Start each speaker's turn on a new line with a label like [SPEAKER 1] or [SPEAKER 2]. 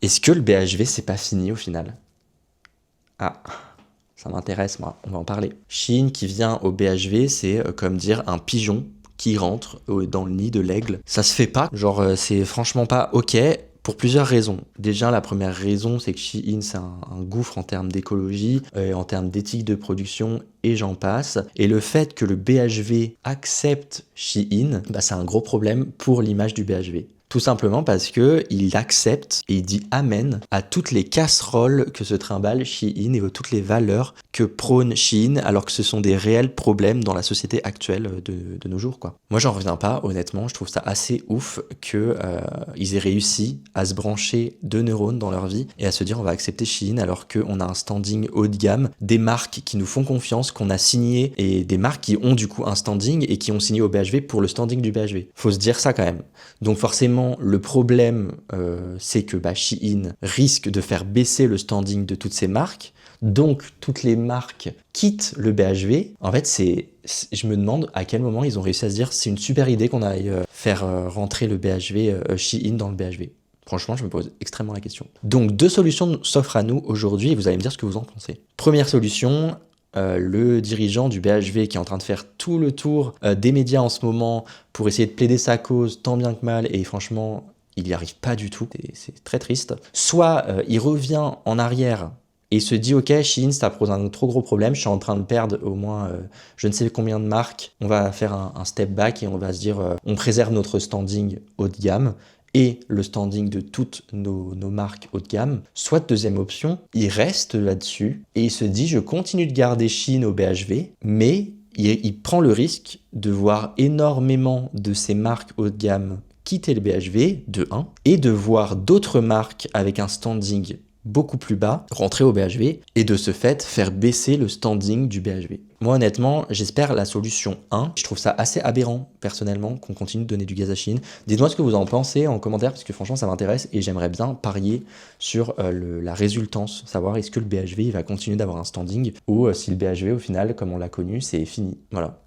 [SPEAKER 1] Est-ce que le BHV, c'est pas fini au final? Ah, ça m'intéresse, moi, on va en parler. Shein qui vient au BHV, c'est comme dire un pigeon qui rentre dans le nid de l'aigle. Ça se fait pas, genre c'est franchement pas ok. Pour plusieurs raisons. Déjà, la première raison, c'est que Shein, c'est un gouffre en termes d'écologie, en termes d'éthique de production, et j'en passe. Et le fait que le BHV accepte Shein, bah, c'est un gros problème pour l'image du BHV. Tout simplement parce que il accepte et il dit amen à toutes les casseroles que se trimballe Shein et à toutes les valeurs que prône Shein, alors que ce sont des réels problèmes dans la société actuelle de nos jours, quoi. Moi, j'en reviens pas, honnêtement, je trouve ça assez ouf que ils aient réussi à se brancher 2 neurones dans leur vie et à se dire on va accepter Shein alors qu'on a un standing haut de gamme, des marques qui nous font confiance, qu'on a signé, et des marques qui ont du coup un standing et qui ont signé au BHV pour le standing du BHV. Faut se dire ça quand même. Donc forcément, le problème, c'est que Shein risque de faire baisser le standing de toutes ces marques. Donc, toutes les marques quittent le BHV. En fait, je me demande à quel moment ils ont réussi à se dire c'est une super idée qu'on aille faire rentrer le BHV, Shein dans le BHV. Franchement, je me pose extrêmement la question. Donc, 2 solutions s'offrent à nous aujourd'hui et vous allez me dire ce que vous en pensez. Première solution, le dirigeant du BHV qui est en train de faire tout le tour des médias en ce moment pour essayer de plaider sa cause tant bien que mal, et franchement, il n'y arrive pas du tout, et c'est très triste. Soit il revient en arrière et se dit ok, Shein, ça pose un trop gros problème, je suis en train de perdre au moins je ne sais combien de marques, on va faire un step back et on va se dire on préserve notre standing haut de gamme et le standing de toutes nos marques haut de gamme. Soit deuxième option, il reste là-dessus et il se dit je continue de garder Shein au BHV, mais il prend le risque de voir énormément de ces marques haut de gamme quitter le BHV, de 1, et de voir d'autres marques avec un standing beaucoup plus bas rentrer au BHV et de ce fait faire baisser le standing du BHV. Moi honnêtement, j'espère la solution 1. Je trouve ça assez aberrant personnellement qu'on continue de donner du gaz à Shein. Dites-moi ce que vous en pensez en commentaire parce que franchement ça m'intéresse et j'aimerais bien parier sur la résultance, savoir est-ce que le BHV il va continuer d'avoir un standing ou si le BHV au final comme on l'a connu c'est fini. Voilà.